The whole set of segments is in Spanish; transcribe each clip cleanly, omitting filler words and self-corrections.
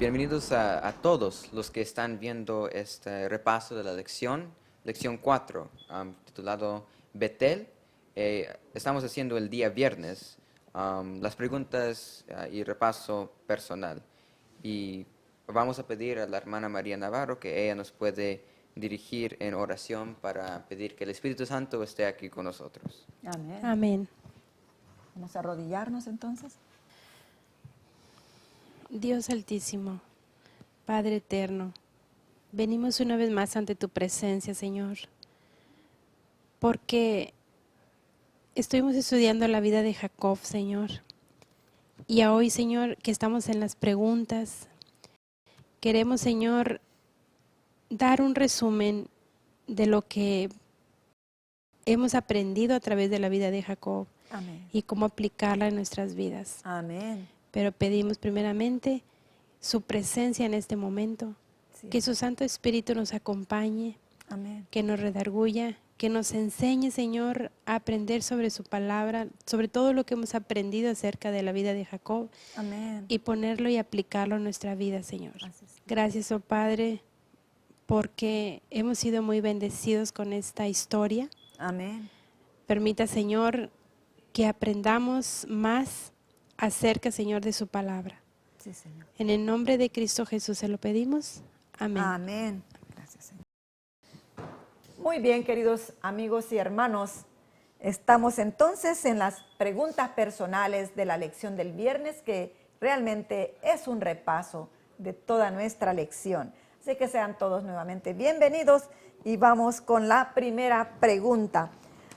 Bienvenidos a todos los que están viendo este repaso de la lección 4, titulado Betel. Estamos haciendo el día viernes las preguntas y repaso personal. Y vamos a pedir a la hermana María Navarro que ella nos puede dirigir en oración para pedir que el Espíritu Santo esté aquí con nosotros. Amén. Amén. Vamos a arrodillarnos entonces. Dios Altísimo, Padre Eterno, venimos una vez más ante tu presencia, Señor, porque estuvimos estudiando la vida de Jacob, Señor, y a hoy, Señor, que estamos en las preguntas, queremos, Señor, dar un resumen de lo que hemos aprendido a través de la vida de Jacob. Amén. Y cómo aplicarla en nuestras vidas. Amén. Pero pedimos primeramente su presencia en este momento, Sí. que su Santo Espíritu nos acompañe, Amén. que nos redarguya, que nos enseñe, Señor, a aprender sobre su palabra, sobre todo lo que hemos aprendido acerca de la vida de Jacob, Amén. y ponerlo y aplicarlo en nuestra vida, Señor. Así es. Gracias, oh Padre, porque hemos sido muy bendecidos con esta historia. Amén. Permita, Señor, que aprendamos más acerca, Señor, de su palabra. Sí, Señor. En el nombre de Cristo Jesús se lo pedimos. Amén. Amén. Gracias, Señor. Muy bien, queridos amigos y hermanos. Estamos entonces en las preguntas personales de la lección del viernes, que realmente es un repaso de toda nuestra lección. Así que sean todos nuevamente bienvenidos y vamos con la primera pregunta.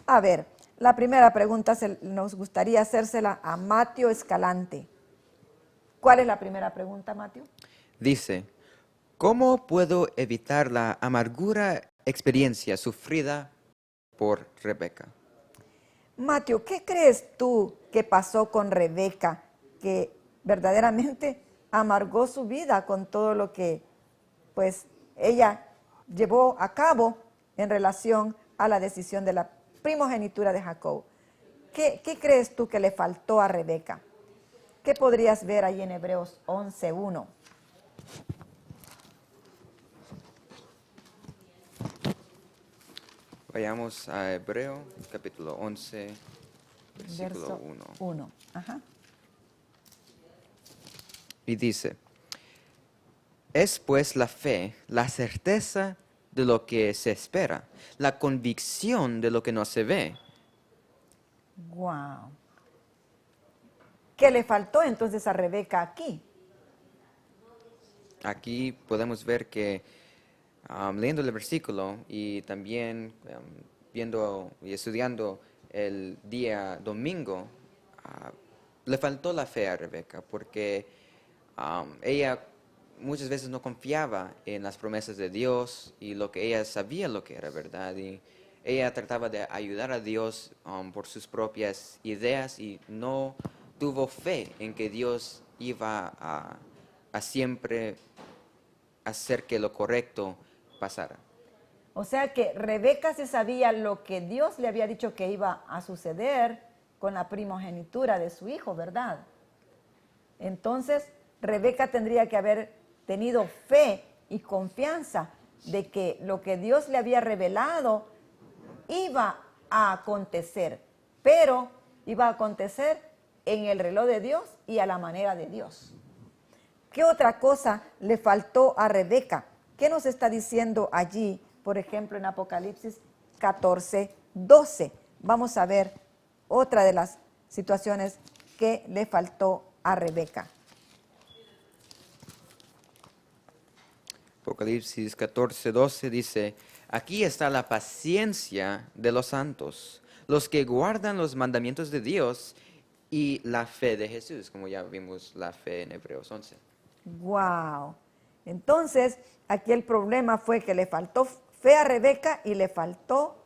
A ver, la primera pregunta nos gustaría hacérsela a Mateo Escalante. ¿Cuál es la primera pregunta, Mateo? Dice, ¿cómo puedo evitar la amargura experiencia sufrida por Rebeca? Mateo, ¿qué crees tú que pasó con Rebeca, que verdaderamente amargó su vida con todo lo que pues ella llevó a cabo en relación a la decisión de la primogenitura de Jacob? ¿Qué crees tú que le faltó a Rebeca? ¿Qué podrías ver ahí en Hebreos 11:1? Vayamos a Hebreo, capítulo 11, versículo Verso 1. 1. Ajá. Y dice, es pues la fe, la certeza de lo que se espera, la convicción de lo que no se ve. Wow. ¿Qué le faltó entonces a Rebeca aquí? Aquí podemos ver que leyendo el versículo y también viendo y estudiando el día domingo, le faltó la fe a Rebeca porque ella muchas veces no confiaba en las promesas de Dios y lo que ella sabía lo que era verdad, y ella trataba de ayudar a Dios por sus propias ideas y no tuvo fe en que Dios iba a siempre hacer que lo correcto pasara. O sea que Rebeca se sabía lo que Dios le había dicho que iba a suceder con la primogenitura de su hijo, ¿verdad? Entonces, Rebeca tendría que haber tenido fe y confianza de que lo que Dios le había revelado iba a acontecer, pero iba a acontecer en el reloj de Dios y a la manera de Dios. ¿Qué otra cosa le faltó a Rebeca? ¿Qué nos está diciendo allí, por ejemplo, en Apocalipsis 14:12? Vamos a ver otra de las situaciones que le faltó a Rebeca. Apocalipsis 14:12 dice, aquí está la paciencia de los santos, los que guardan los mandamientos de Dios y la fe de Jesús, como ya vimos la fe en Hebreos 11. ¡Wow! Entonces, aquí el problema fue que le faltó fe a Rebeca y le faltó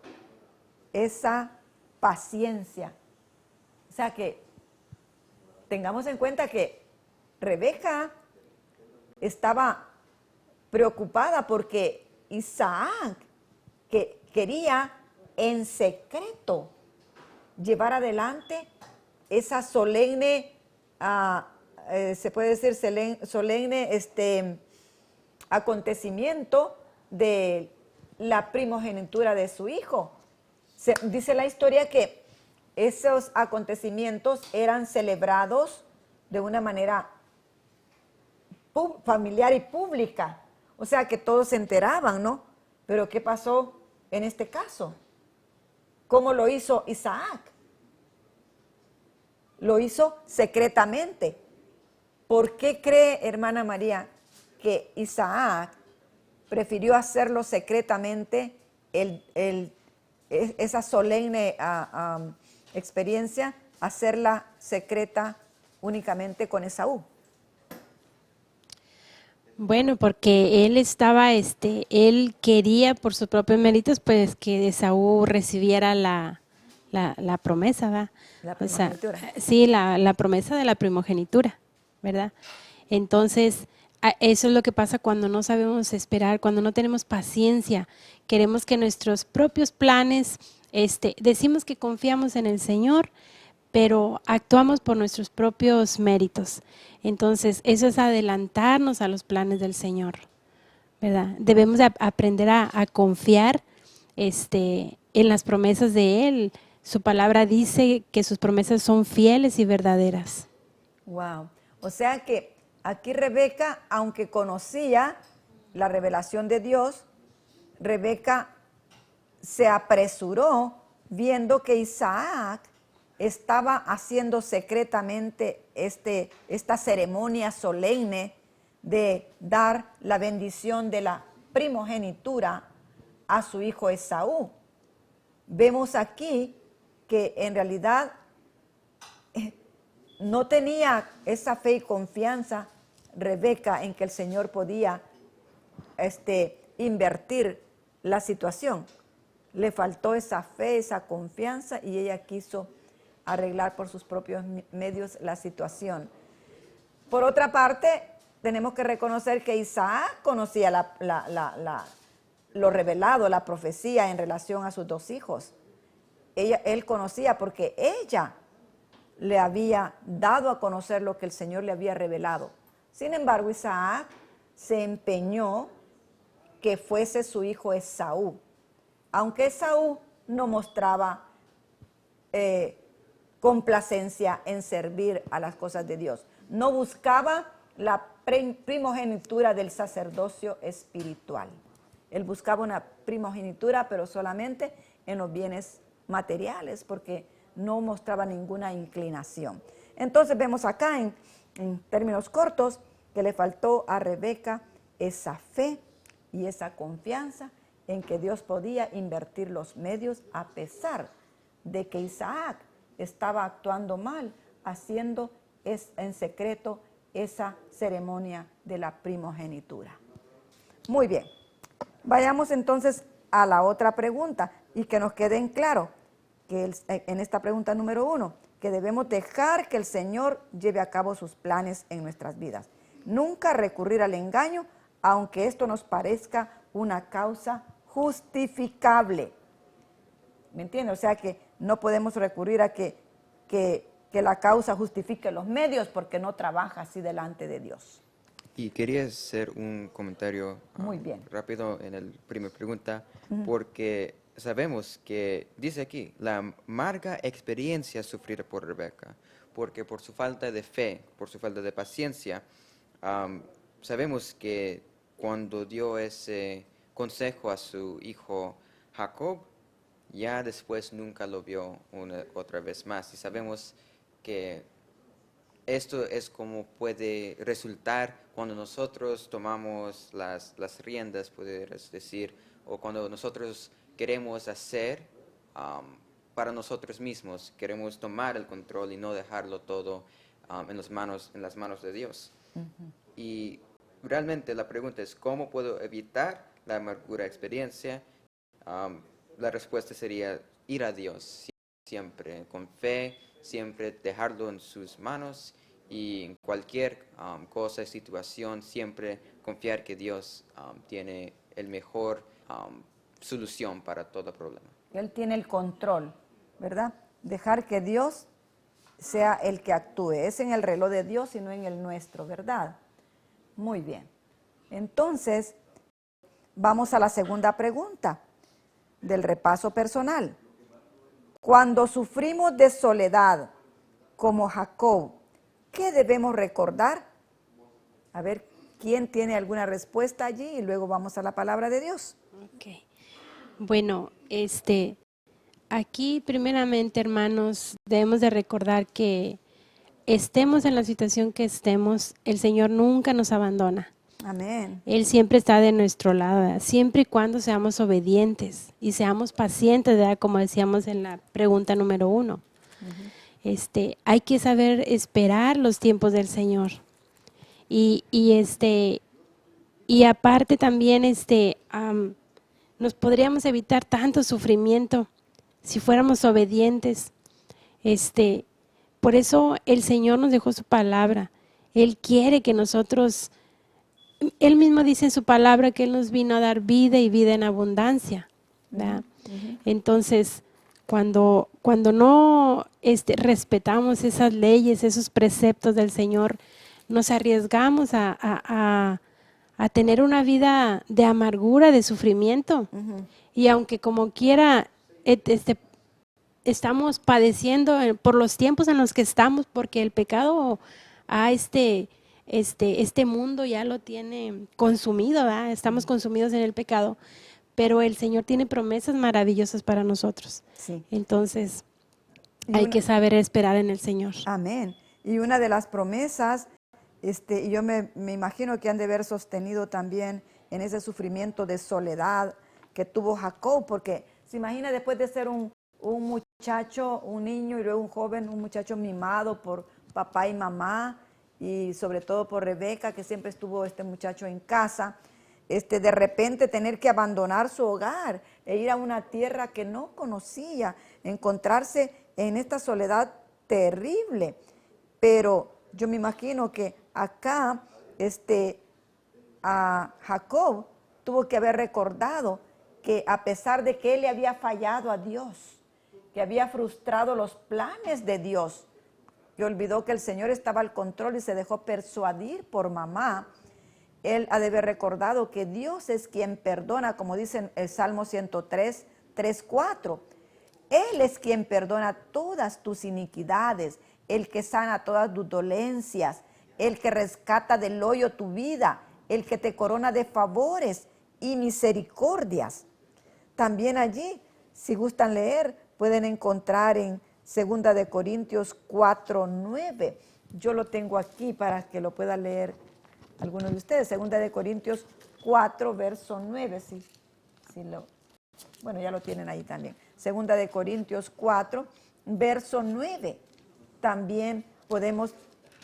esa paciencia. O sea que tengamos en cuenta que Rebeca estaba preocupada porque Isaac que quería en secreto llevar adelante esa solemne se puede decir, solemne acontecimiento de la primogenitura de su hijo. Dice la historia que esos acontecimientos eran celebrados de una manera familiar y pública. O sea que todos se enteraban, ¿no? Pero ¿qué pasó en este caso? ¿Cómo lo hizo Isaac? Lo hizo secretamente. ¿Por qué cree, hermana María, que Isaac prefirió hacerlo secretamente, esa solemne experiencia, hacerla secreta únicamente con Esaú? Bueno, porque él estaba, él quería por sus propios méritos, pues que Esaú recibiera la promesa, ¿verdad? La O sea, primogenitura. sí, la promesa de la primogenitura, ¿verdad? Entonces, eso es lo que pasa cuando no sabemos esperar, cuando no tenemos paciencia. Queremos que nuestros propios planes, decimos que confiamos en el Señor, pero actuamos por nuestros propios méritos. Entonces, eso es adelantarnos a los planes del Señor, ¿verdad? Debemos aprender a confiar en las promesas de Él. Su palabra dice que sus promesas son fieles y verdaderas. Wow. O sea que aquí Rebeca, aunque conocía la revelación de Dios, Rebeca se apresuró viendo que Isaac estaba haciendo secretamente esta ceremonia solemne de dar la bendición de la primogenitura a su hijo Esaú. Vemos aquí que en realidad no tenía esa fe y confianza Rebeca en que el Señor podía invertir la situación. Le faltó esa fe, esa confianza, y ella quiso arreglar por sus propios medios la situación. Por otra parte, tenemos que reconocer que Isaac conocía lo revelado, la profecía en relación a sus dos hijos. Él conocía porque ella le había dado a conocer lo que el Señor le había revelado. Sin embargo, Isaac se empeñó que fuese su hijo Esaú, aunque Esaú no mostraba complacencia en servir a las cosas de Dios. No buscaba la primogenitura del sacerdocio espiritual. Él buscaba una primogenitura, pero solamente en los bienes materiales, porque no mostraba ninguna inclinación. Entonces vemos acá en términos cortos que le faltó a Rebeca esa fe y esa confianza en que Dios podía invertir los medios a pesar de que Isaac estaba actuando mal, haciendo en secreto esa ceremonia de la primogenitura. Muy bien, vayamos entonces a la otra pregunta y que nos quede en claro que en esta pregunta número 1, que debemos dejar que el Señor lleve a cabo sus planes en nuestras vidas. Nunca recurrir al engaño, aunque esto nos parezca una causa justificable. ¿Me entiende? O sea que no podemos recurrir a que la causa justifique los medios, porque no trabaja así delante de Dios. Y quería hacer un comentario Muy bien. rápido en la primera pregunta, porque sabemos que, dice aquí, la amarga experiencia sufrida por Rebeca, porque por su falta de fe, por su falta de paciencia, sabemos que cuando dio ese consejo a su hijo Jacob, ya después nunca lo vio otra vez más. Y sabemos que esto es como puede resultar cuando nosotros tomamos las riendas, podrías decir, o cuando nosotros queremos hacer para nosotros mismos, queremos tomar el control y no dejarlo todo en las manos de Dios. Y realmente la pregunta es, ¿cómo puedo evitar la amargura experiencia? La respuesta sería ir a Dios siempre, con fe, siempre dejarlo en sus manos, y en cualquier cosa, situación, siempre confiar que Dios tiene el mejor solución para todo problema. Él tiene el control, ¿verdad? Dejar que Dios sea el que actúe. Es en el reloj de Dios y no en el nuestro, ¿verdad? Muy bien. Entonces, vamos a la segunda pregunta del repaso personal. Cuando sufrimos de soledad, como Jacob, ¿qué debemos recordar? A ver, ¿quién tiene alguna respuesta allí? Y luego vamos a la palabra de Dios. Ok. Bueno, aquí primeramente, hermanos, debemos de recordar que estemos en la situación que estemos, el Señor nunca nos abandona. Amén. Él siempre está de nuestro lado, ¿verdad? Siempre y cuando seamos obedientes y seamos pacientes, ¿verdad? Como decíamos en la pregunta número 1. Hay que saber esperar los tiempos del Señor. Y aparte también nos podríamos evitar tanto sufrimiento si fuéramos obedientes. Por eso el Señor nos dejó su palabra. Él quiere que nosotros, Él mismo dice en su palabra que Él nos vino a dar vida y vida en abundancia, ¿verdad? Entonces, cuando no respetamos esas leyes, esos preceptos del Señor, nos arriesgamos a tener una vida de amargura, de sufrimiento. Y aunque como quiera estamos padeciendo por los tiempos en los que estamos, porque el pecado a este mundo ya lo tiene consumido, ¿verdad? Estamos consumidos en el pecado, pero el Señor tiene promesas maravillosas para nosotros. Sí. Entonces, hay que saber esperar en el Señor. Amén. Y una de las promesas, y yo me imagino que han de haber sostenido también en ese sufrimiento de soledad que tuvo Jacob, porque se imagina después de ser un muchacho, un niño y luego un joven, un muchacho mimado por papá y mamá y sobre todo por Rebeca, que siempre estuvo este muchacho en casa, de repente tener que abandonar su hogar e ir a una tierra que no conocía, encontrarse en esta soledad terrible. Pero yo me imagino que acá a Jacob tuvo que haber recordado que a pesar de que él le había fallado a Dios, que había frustrado los planes de Dios, y olvidó que el Señor estaba al control y se dejó persuadir por mamá, él ha de haber recordado que Dios es quien perdona, como dice el Salmo 103, 3, 4. Él es quien perdona todas tus iniquidades, el que sana todas tus dolencias, el que rescata del hoyo tu vida, el que te corona de favores y misericordias. También allí, si gustan leer, pueden encontrar en 2 de Corintios 4, 9. Yo lo tengo aquí para que lo pueda leer algunos de ustedes. 2 de Corintios 4, verso 9. Bueno, ya lo tienen ahí también. 2 de Corintios 4, verso 9. También podemos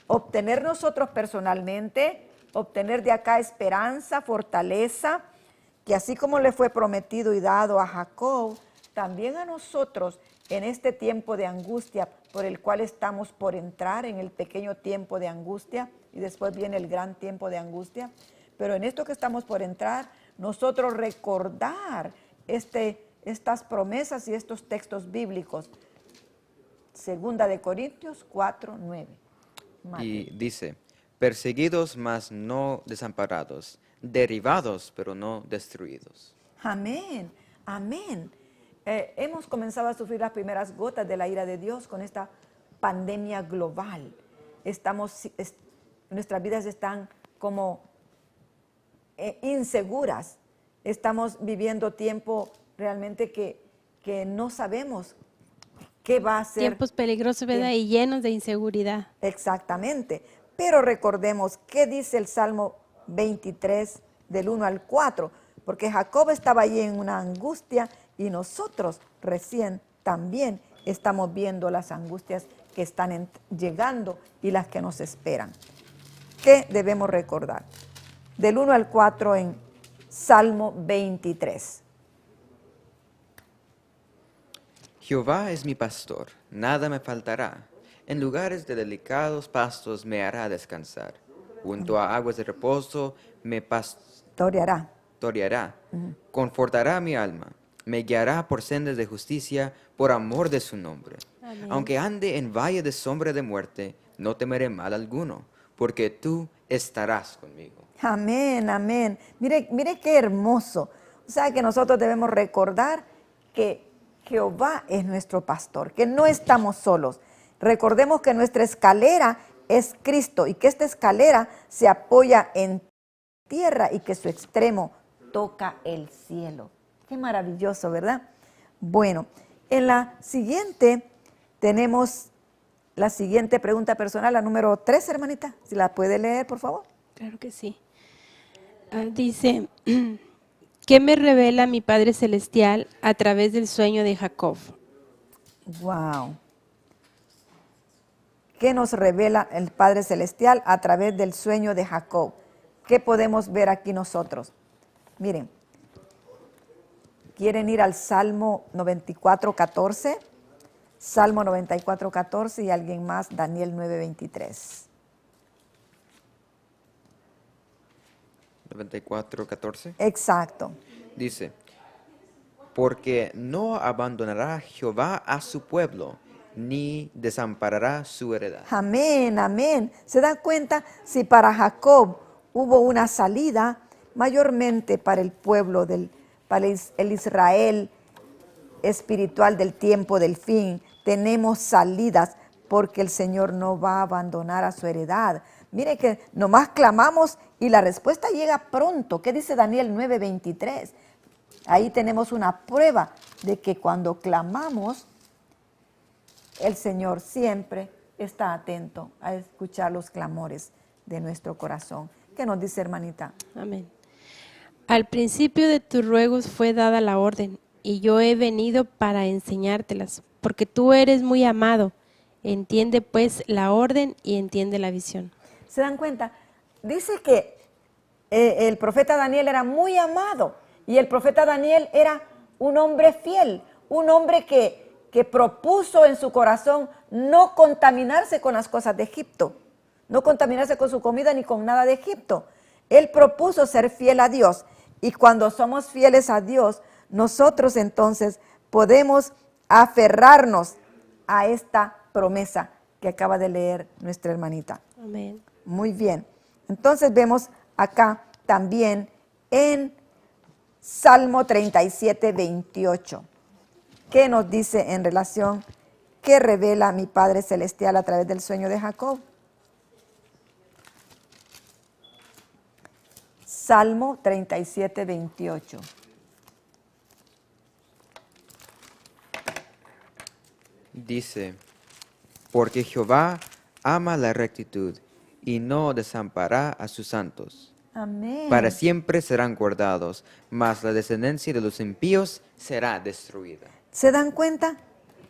obtener nosotros personalmente, obtener de acá esperanza, fortaleza, que así como le fue prometido y dado a Jacob, también a nosotros en este tiempo de angustia por el cual estamos por entrar, en el pequeño tiempo de angustia, y después viene el gran tiempo de angustia, pero en esto que estamos por entrar, nosotros recordar estas promesas y estos textos bíblicos. 2 de Corintios 4, 9. Y dice, perseguidos mas no desamparados, derribados pero no destruidos. Amén, amén. Hemos comenzado a sufrir las primeras gotas de la ira de Dios con esta pandemia global. Nuestras vidas están como inseguras. Estamos viviendo tiempo realmente que no sabemos qué va a ser. Tiempos peligrosos, ¿verdad? Y llenos de inseguridad. Exactamente. Pero recordemos qué dice el Salmo 23 del 1 al 4, porque Jacob estaba allí en una angustia y nosotros recién también estamos viendo las angustias que están llegando y las que nos esperan. ¿Qué debemos recordar? Del 1 al 4 en Salmo 23. Jehová es mi pastor, nada me faltará. En lugares de delicados pastos me hará descansar. Junto a aguas de reposo me pastoreará. Confortará mi alma. Me guiará por sendas de justicia por amor de su nombre. Amén. Aunque ande en valle de sombra de muerte, no temeré mal alguno, porque tú estarás conmigo. Amén, amén. Mire, mire qué hermoso. O sea que nosotros debemos recordar que Jehová es nuestro pastor, que no estamos solos. Recordemos que nuestra escalera es Cristo y que esta escalera se apoya en tierra y que su extremo toca el cielo. Qué maravilloso, ¿verdad? Bueno, en la siguiente tenemos la siguiente pregunta personal, la número 3, hermanita. Si la puede leer, por favor. Claro que sí. Dice, ¿qué me revela mi Padre Celestial a través del sueño de Jacob? Wow. ¿Qué nos revela el Padre Celestial a través del sueño de Jacob? ¿Qué podemos ver aquí nosotros? Miren, ¿quieren ir al Salmo 94:14? Salmo 94:14 y alguien más, Daniel 9:23. 94:14. Exacto. Dice, porque no abandonará Jehová a su pueblo, ni desamparará su heredad. Amén, amén. ¿Se dan cuenta? Si para Jacob hubo una salida, mayormente para el pueblo, para el Israel espiritual del tiempo del fin, tenemos salidas porque el Señor no va a abandonar a su heredad. Mire que nomás clamamos y la respuesta llega pronto. ¿Qué dice Daniel 9:23? Ahí tenemos una prueba de que cuando clamamos, el Señor siempre está atento a escuchar los clamores de nuestro corazón. ¿Qué nos dice, hermanita? Amén. Al principio de tus ruegos fue dada la orden, y yo he venido para enseñártelas, porque tú eres muy amado. Entiende pues la orden y entiende la visión. ¿Se dan cuenta? Dice que el profeta Daniel era muy amado y el profeta Daniel era un hombre fiel, un hombre que propuso en su corazón no contaminarse con las cosas de Egipto, no contaminarse con su comida ni con nada de Egipto. Él propuso ser fiel a Dios y cuando somos fieles a Dios, nosotros entonces podemos aferrarnos a esta promesa que acaba de leer nuestra hermanita. Amén. Muy bien. Entonces vemos acá también en Salmo 37:28. ¿Qué nos dice en relación? ¿Qué revela mi Padre Celestial a través del sueño de Jacob? Salmo 37:28. Dice, porque Jehová ama la rectitud y no desamparará a sus santos. Amén. Para siempre serán guardados, mas la descendencia de los impíos será destruida. ¿Se dan cuenta?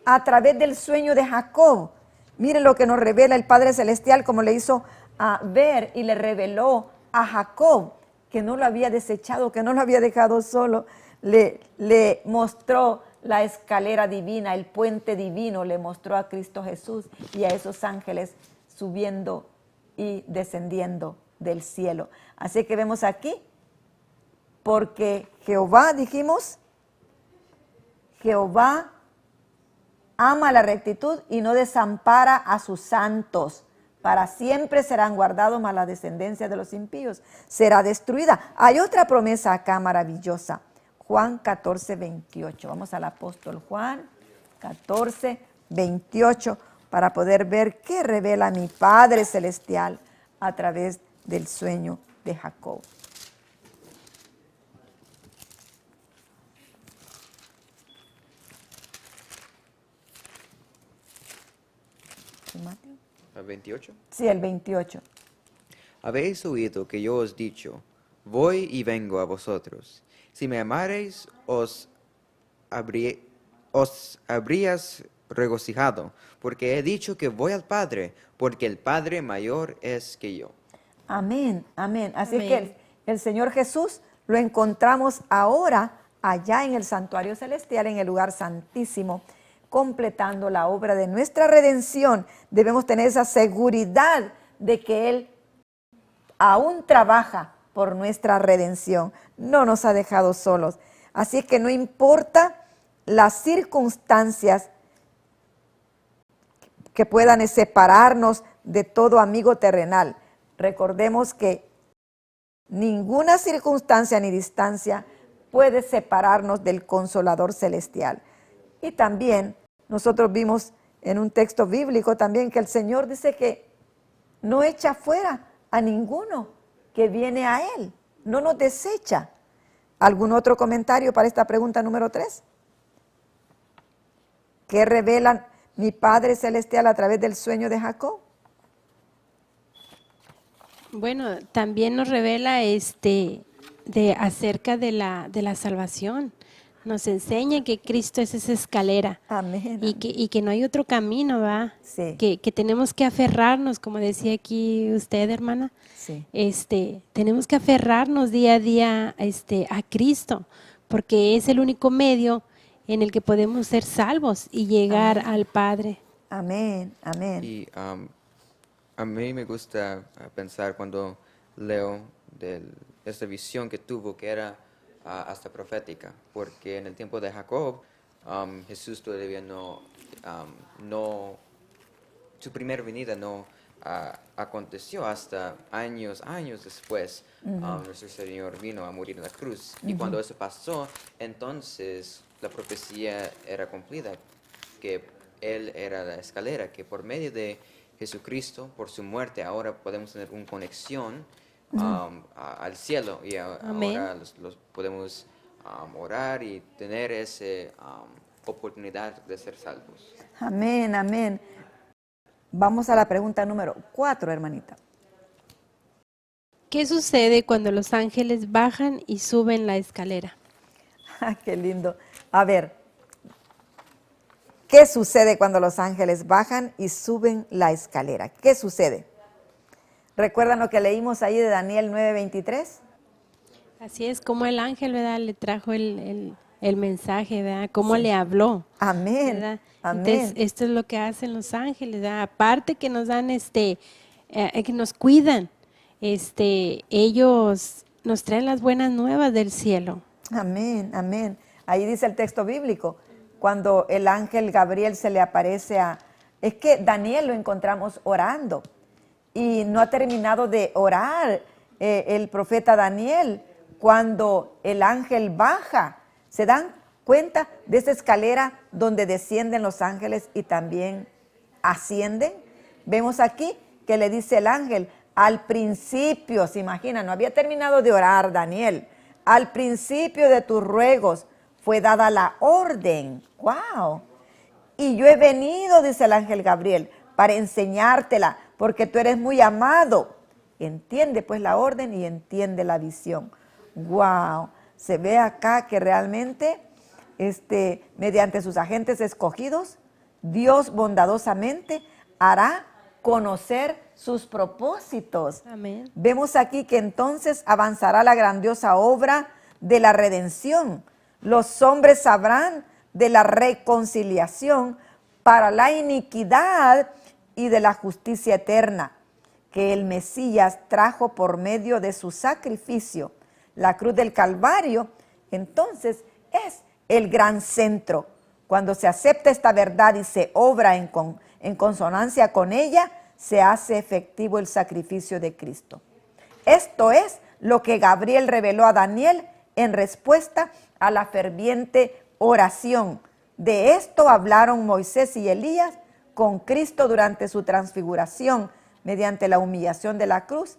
A través del sueño de Jacob. Miren lo que nos revela el Padre Celestial, como le hizo a ver y le reveló a Jacob, que no lo había desechado, que no lo había dejado solo. Le mostró la escalera divina, el puente divino, le mostró a Cristo Jesús y a esos ángeles subiendo y descendiendo del cielo. Así que vemos aquí, porque Jehová, dijimos, Jehová ama la rectitud y no desampara a sus santos. Para siempre serán guardados, mas la descendencia de los impíos será destruida. Hay otra promesa acá maravillosa. Juan 14:28. Vamos al apóstol Juan 14:28 para poder ver qué revela mi Padre Celestial a través del sueño de Jacob. ¿A 28? Sí, el 28. Habéis oído que yo os he dicho, voy y vengo a vosotros. Si me amareis, os habrías regocijado, porque he dicho que voy al Padre, porque el Padre mayor es que yo. Amén, amén. Así Amén. que el Señor Jesús lo encontramos ahora allá en el santuario celestial, en el lugar santísimo, completando la obra de nuestra redención. Debemos tener esa seguridad de que Él aún trabaja por nuestra redención. No nos ha dejado solos. Así que no importa las circunstancias que puedan separarnos de todo amigo terrenal. Recordemos que ninguna circunstancia ni distancia puede separarnos del Consolador Celestial. Y también nosotros vimos en un texto bíblico también que el Señor dice que no echa fuera a ninguno que viene a Él, no nos desecha. ¿Algún otro comentario para esta pregunta número 3? ¿Qué revela mi Padre Celestial a través del sueño de Jacob? Bueno, también nos revela acerca de la salvación. Nos enseña que Cristo es esa escalera. Amén. Y que no hay otro camino, ¿va? Sí. Que tenemos que aferrarnos, como decía aquí usted, hermana. Sí. Tenemos que aferrarnos día a día a Cristo, porque es el único medio en el que podemos ser salvos y llegar al Padre. Amén, amén. Y a mí me gusta pensar cuando leo de esta visión que tuvo, que era hasta profética, porque en el tiempo de Jacob, Jesús todavía no, su primera venida no aconteció hasta años después. Nuestro Señor vino a morir en la cruz. Y cuando eso pasó, entonces la profecía era cumplida, que Él era la escalera, que por medio de Jesucristo, por su muerte, ahora podemos tener una conexión al cielo, y ahora los podemos orar y tener esa oportunidad de ser salvos. Amén, amén. Vamos a la pregunta número 4, hermanita. ¿Qué sucede cuando los ángeles bajan y suben la escalera? Qué lindo. A ver, ¿qué sucede cuando los ángeles bajan y suben la escalera? ¿Qué sucede? ¿Recuerdan lo que leímos ahí de Daniel 9:23? Así es, como el ángel, ¿verdad?, le trajo el mensaje, ¿verdad?, cómo le habló. Amén, ¿Verdad? amén. Entonces, esto es lo que hacen los ángeles, ¿verdad? Aparte que nos dan, que nos cuidan, ellos nos traen las buenas nuevas del cielo. Amén, amén. Ahí dice el texto bíblico, cuando el ángel Gabriel se le aparece es que Daniel lo encontramos orando y no ha terminado de orar el profeta Daniel cuando el ángel baja. ¿Se dan cuenta de esa escalera donde descienden los ángeles y también ascienden? Vemos aquí que le dice el ángel, al principio, se imagina, no había terminado de orar Daniel, al principio de tus ruegos fue dada la orden. ¡Wow! Y yo he venido, dice el ángel Gabriel, para enseñártela, porque tú eres muy amado. Entiende pues la orden y entiende la visión. ¡Wow! Se ve acá que realmente, mediante sus agentes escogidos, Dios bondadosamente hará conocer sus propósitos. Amén. Vemos aquí que entonces avanzará la grandiosa obra de la redención. Los hombres sabrán de la reconciliación para la iniquidad y de la justicia eterna que el Mesías trajo por medio de su sacrificio. La cruz del Calvario, entonces, es el gran centro. Cuando se acepta esta verdad y se obra en consonancia con ella, se hace efectivo el sacrificio de Cristo. Esto es lo que Gabriel reveló a Daniel en respuesta a la ferviente oración. De esto hablaron Moisés y Elías con Cristo durante su transfiguración. Mediante la humillación de la cruz,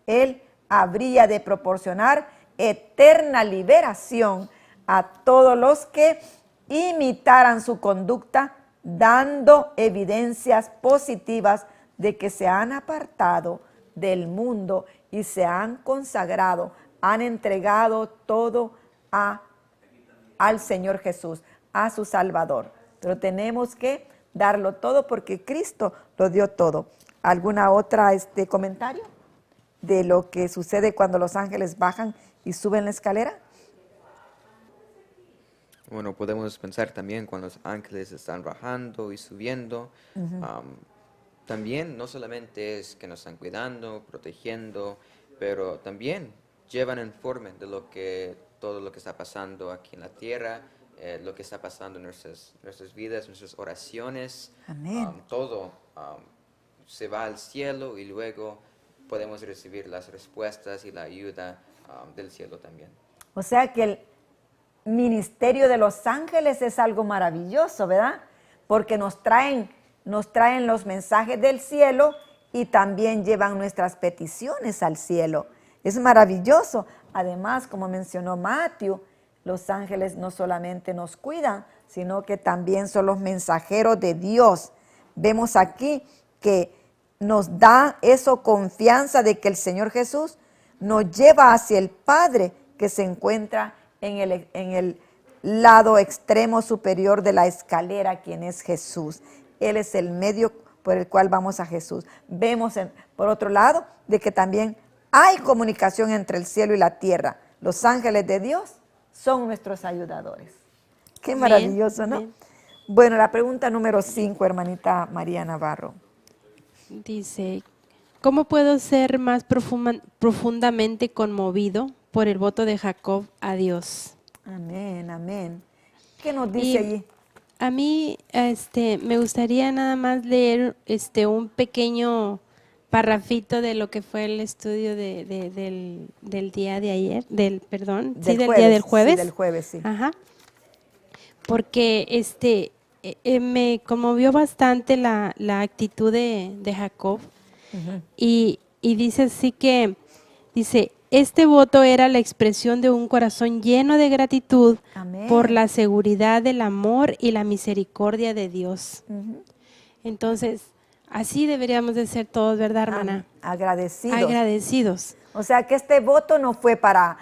Él habría de proporcionar eterna liberación a todos los que imitaran su conducta, dando evidencias positivas de que se han apartado del mundo y se han consagrado, han entregado todo al Señor Jesús, a su Salvador. Pero tenemos que darlo todo porque Cristo lo dio todo. ¿Alguna otra comentario de lo que sucede cuando los ángeles bajan y suben la escalera? Bueno, podemos pensar también cuando los ángeles están bajando y subiendo. También no solamente es que nos están cuidando, protegiendo, pero también llevan informe de todo lo que está pasando aquí en la tierra, lo que está pasando en nuestras vidas, nuestras oraciones. Amén. Todo se va al cielo y luego podemos recibir las respuestas y la ayuda del cielo también. O sea que el ministerio de los ángeles es algo maravilloso, ¿verdad? Porque nos traen los mensajes del cielo y también llevan nuestras peticiones al cielo. Es maravilloso. Además, como mencionó Matthew, los ángeles no solamente nos cuidan, sino que también son los mensajeros de Dios. Vemos aquí que nos da eso confianza de que el Señor Jesús nos lleva hacia el Padre que se encuentra en el lado extremo superior de la escalera, quien es Jesús. Él es el medio por el cual vamos a Jesús. Vemos, por otro lado, de que también hay comunicación entre el cielo y la tierra. Los ángeles de Dios son nuestros ayudadores. Qué Amén, maravilloso, ¿no? amén. Bueno, la pregunta número 5, hermanita María Navarro. Dice, ¿cómo puedo ser más profundamente conmovido por el voto de Jacob a Dios? Amén, amén. ¿Qué nos dice Y allí? a mí me gustaría nada más leer un pequeño parrafito de lo que fue el estudio del día de ayer, del día del jueves. Sí, del jueves, sí. Ajá. Porque me conmovió bastante la actitud de Jacob. Y dice así que, dice, este voto era la expresión de un corazón lleno de gratitud Amén. por la seguridad del amor y la misericordia de Dios. Entonces, así deberíamos de ser todos, ¿verdad, hermana? Agradecidos. Agradecidos. O sea que este voto no fue para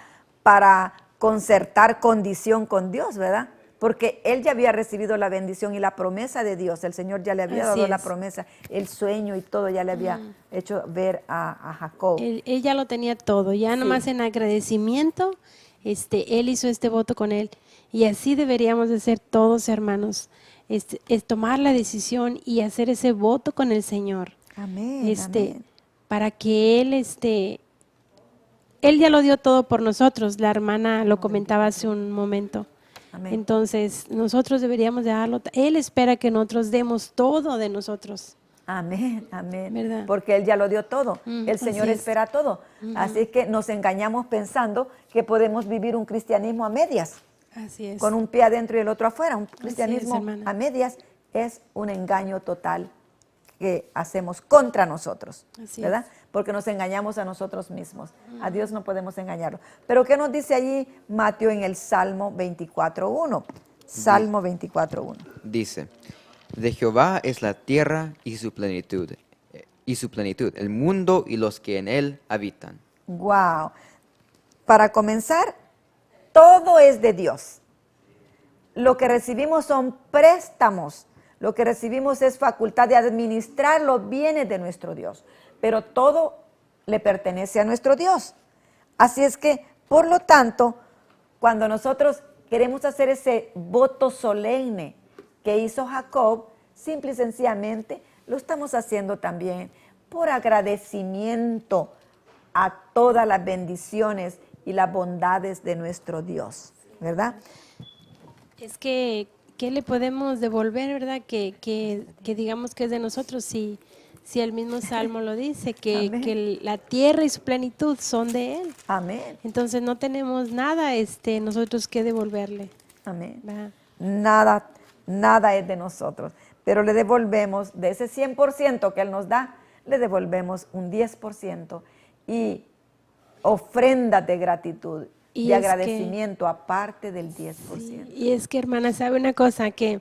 concertar condición con Dios, ¿verdad? Porque él ya había recibido la bendición y la promesa de Dios. El Señor ya le había Así dado la es. promesa, el sueño y todo ya le había hecho ver a Jacob. Él ya lo tenía todo, ya Sí. nomás en agradecimiento, él hizo este voto con él. Y así deberíamos de ser todos, hermanos, es tomar la decisión y hacer ese voto con el Señor. Amén, amén. Para que él ya lo dio todo por nosotros, la hermana lo comentaba hace un momento. Amén. Entonces, nosotros deberíamos de darlo, él espera que nosotros demos todo de nosotros. Amén, amén. ¿Verdad? Porque Él ya lo dio todo. El Señor así es. espera todo. Así que nos engañamos pensando que podemos vivir un cristianismo a medias, Así es. con un pie adentro y el otro afuera. Un cristianismo hermana. a medias es un engaño total que hacemos contra nosotros, Así ¿verdad? Porque nos engañamos a nosotros mismos. A Dios no podemos engañarlo. Pero ¿qué nos dice allí Mateo en el Salmo 24.1? Salmo 24.1. Dice, de Jehová es la tierra y su plenitud, el mundo y los que en él habitan. Wow. Para comenzar, todo es de Dios. Lo que recibimos son préstamos. Lo que recibimos es facultad de administrar los bienes de nuestro Dios. Pero todo le pertenece a nuestro Dios. Así es que, por lo tanto, cuando nosotros queremos hacer ese voto solemne que hizo Jacob, simple y sencillamente lo estamos haciendo también por agradecimiento a todas las bendiciones y las bondades de nuestro Dios, ¿verdad? Es que, ¿qué le podemos devolver, verdad? Que digamos que es de nosotros, si el mismo Salmo lo dice, Amén. que la tierra y su plenitud son de Él. Amén, Entonces no tenemos nada nosotros que devolverle. amén. ¿Verdad? Nada es de nosotros, pero le devolvemos de ese 100% que Él nos da, le devolvemos un 10% y ofrendas de gratitud Y y es que- agradecimiento aparte del 10%. Sí, y es que, hermana, sabe una cosa, que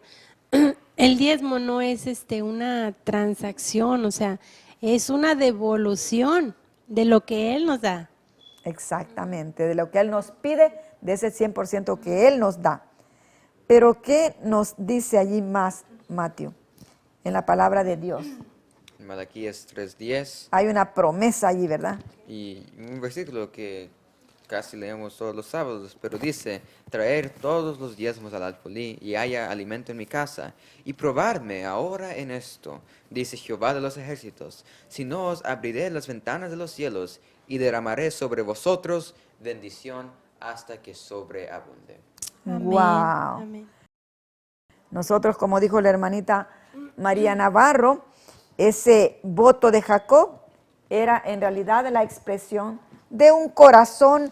el diezmo no es una transacción, o sea, es una devolución de lo que Él nos da. Exactamente, de lo que Él nos pide, de ese 100% que Él nos da. Pero ¿qué nos dice allí más, Mateo, en la palabra de Dios? Malaquías 3:10 Hay una promesa allí, ¿verdad? y un versículo que casi leemos todos los sábados, pero dice, traer todos los diezmos al alfolí y haya alimento en mi casa, y probarme ahora en esto, dice Jehová de los ejércitos, si no os abriré las ventanas de los cielos y derramaré sobre vosotros bendición hasta que sobreabunde. Amén. Wow. Amén. Nosotros, como dijo la hermanita María Navarro, ese voto de Jacob era en realidad la expresión de un corazón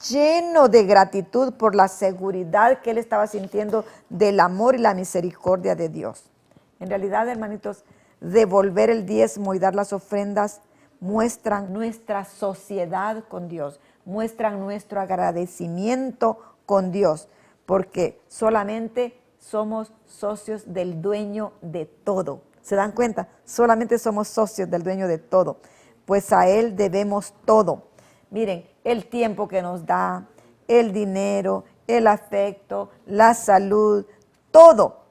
lleno de gratitud por la seguridad que él estaba sintiendo del amor y la misericordia de Dios. En realidad, hermanitos, devolver el diezmo y dar las ofrendas muestran nuestra sociedad con Dios, muestran nuestro agradecimiento con Dios, porque solamente somos socios del dueño de todo. ¿Se dan cuenta? Solamente somos socios del dueño de todo, pues a Él debemos todo. Miren, el tiempo que nos da, el dinero, el afecto, la salud, todo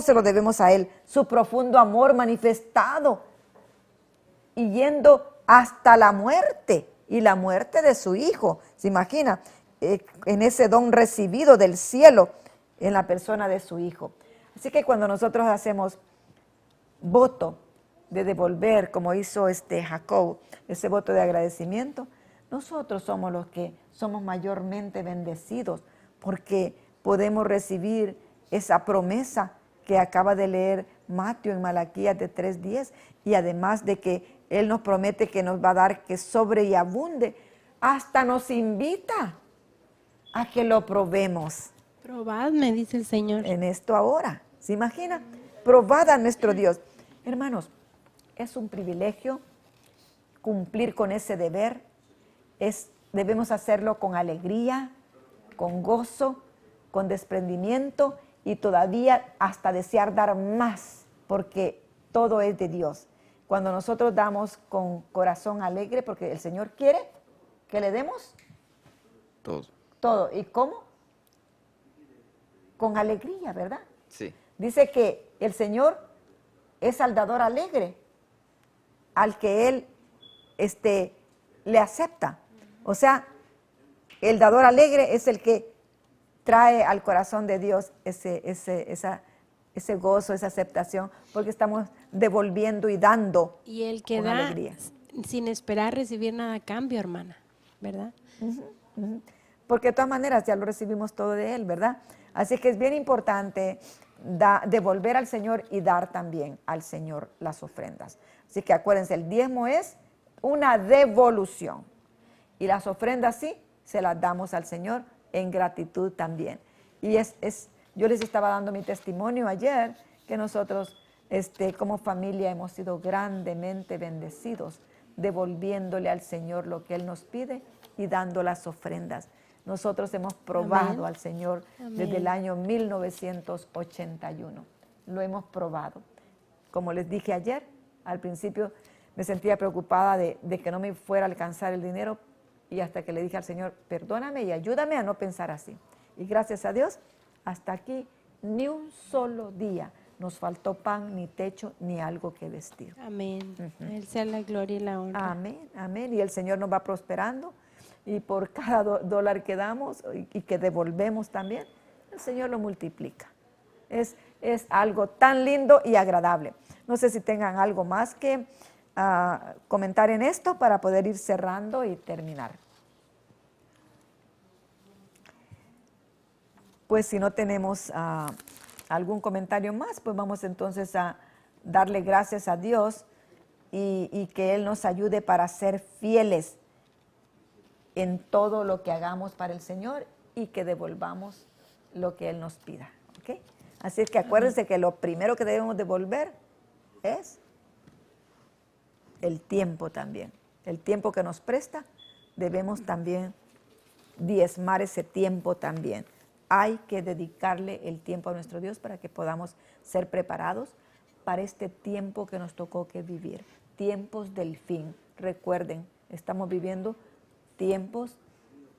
se lo debemos a Él. Su profundo amor manifestado y yendo hasta la muerte y la muerte de su Hijo. ¿Se imagina? En ese don recibido del cielo en la persona de su Hijo. Así que cuando nosotros hacemos voto de devolver, como hizo Jacob, ese voto de agradecimiento, nosotros somos los que somos mayormente bendecidos porque podemos recibir esa promesa que acaba de leer Mateo en Malaquías de 3:10, y además de que Él nos promete que nos va a dar que sobre y abunde, hasta nos invita a que lo probemos. Probadme, dice el Señor. En esto ahora, ¿se imagina? Probad a nuestro Dios. Hermanos, es un privilegio cumplir con ese deber. Debemos hacerlo con alegría, con gozo, con desprendimiento y todavía hasta desear dar más, porque todo es de Dios. Cuando nosotros damos con corazón alegre, porque el Señor quiere que le demos Todo. todo. ¿Y cómo? Con alegría, ¿verdad? Sí. Dice que el Señor es al dador alegre, al que Él le acepta. O sea, el dador alegre es el que trae al corazón de Dios ese gozo, esa aceptación, porque estamos devolviendo y dando Y el que con da alegría. sin esperar recibir nada a cambio, hermana, ¿verdad? Porque de todas maneras ya lo recibimos todo de Él, ¿verdad? Así que es bien importante devolver al Señor y dar también al Señor las ofrendas. Así que acuérdense, el diezmo es una devolución. Y las ofrendas sí, se las damos al Señor en gratitud también. Y yo les estaba dando mi testimonio ayer, que nosotros como familia hemos sido grandemente bendecidos, devolviéndole al Señor lo que Él nos pide y dando las ofrendas. Nosotros hemos probado Amén. al Señor Amén. desde el año 1981. Lo hemos probado. Como les dije ayer, al principio me sentía preocupada de que no me fuera a alcanzar el dinero, y hasta que le dije al Señor, perdóname y ayúdame a no pensar así. Y gracias a Dios, hasta aquí ni un solo día nos faltó pan, ni techo, ni algo que vestir. Amén. A Él sea la gloria y la honra. Amén, amén. Y el Señor nos va prosperando. Y por cada dólar que damos y que devolvemos también, el Señor lo multiplica. Es algo tan lindo y agradable. No sé si tengan algo más que comentar en esto para poder ir cerrando y terminar. Pues si no tenemos algún comentario más, pues vamos entonces a darle gracias a Dios y que Él nos ayude para ser fieles en todo lo que hagamos para el Señor y que devolvamos lo que Él nos pida. ¿Okay? Así es que acuérdense que lo primero que debemos devolver es el tiempo también. El tiempo que nos presta, debemos también diezmar ese tiempo también. Hay que dedicarle el tiempo a nuestro Dios para que podamos ser preparados para este tiempo que nos tocó que vivir. Tiempos del fin. Recuerden, estamos viviendo tiempos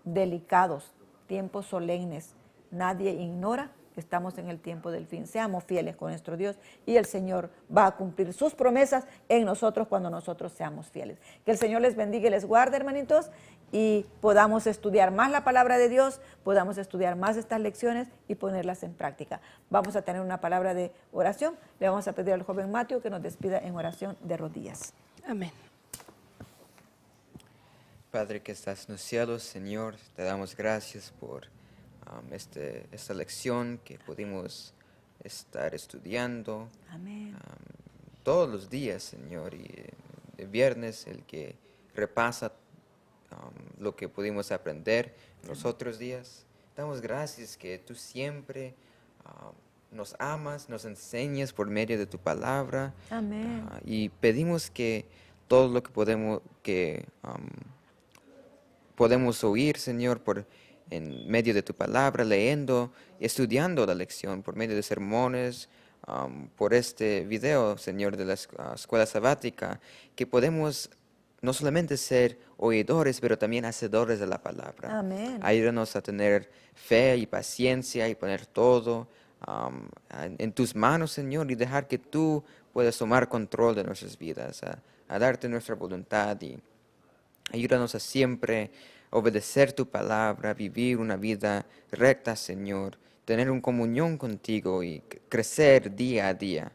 delicados, tiempos solemnes. Nadie ignora que estamos en el tiempo del fin. Seamos fieles con nuestro Dios y el Señor va a cumplir sus promesas en nosotros cuando nosotros seamos fieles. Que el Señor les bendiga y les guarde, hermanitos, y podamos estudiar más la palabra de Dios, podamos estudiar más estas lecciones y ponerlas en práctica. Vamos a tener una palabra de oración. Le vamos a pedir al joven Mateo que nos despida en oración de rodillas. Amén. Padre que estás en los cielos, Señor, te damos gracias por esta lección que pudimos estar estudiando Amén. todos los días, Señor, y el viernes el que repasa lo que pudimos aprender en los otros días. Damos gracias que tú siempre nos amas, nos enseñas por medio de tu palabra. Amén. Y pedimos que todo lo que podemos oír, Señor, en medio de tu palabra, leyendo y estudiando la lección, por medio de sermones, por este video, Señor, de la escuela sabática, que podemos no solamente ser oidores, pero también hacedores de la palabra. Amén. Ayúdanos a tener fe y paciencia y poner todo en tus manos, Señor, y dejar que tú puedas tomar control de nuestras vidas, a darte nuestra voluntad, y ayúdanos a siempre obedecer tu palabra, vivir una vida recta, Señor, tener una comunión contigo y crecer día a día.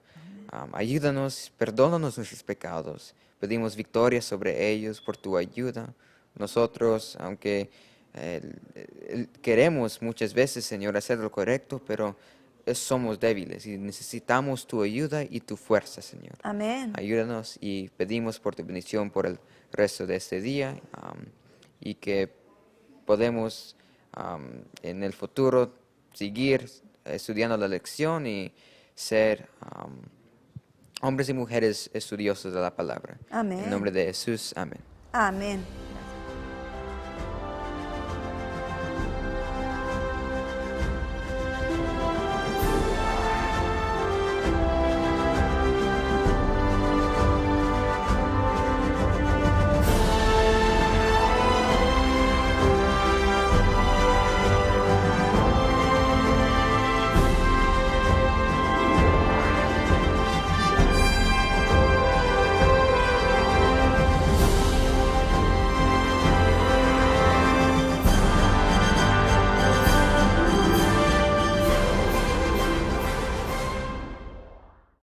Ayúdanos, perdónanos nuestros pecados. Pedimos victoria sobre ellos por tu ayuda. Nosotros, aunque queremos muchas veces, Señor, hacer lo correcto, pero somos débiles y necesitamos tu ayuda y tu fuerza, Señor. Amén. Ayúdanos y pedimos por tu bendición por el resto de este día, y que podemos en el futuro seguir estudiando la lección y ser hombres y mujeres estudiosos de la palabra. Amén. En nombre de Jesús, amén. Amén.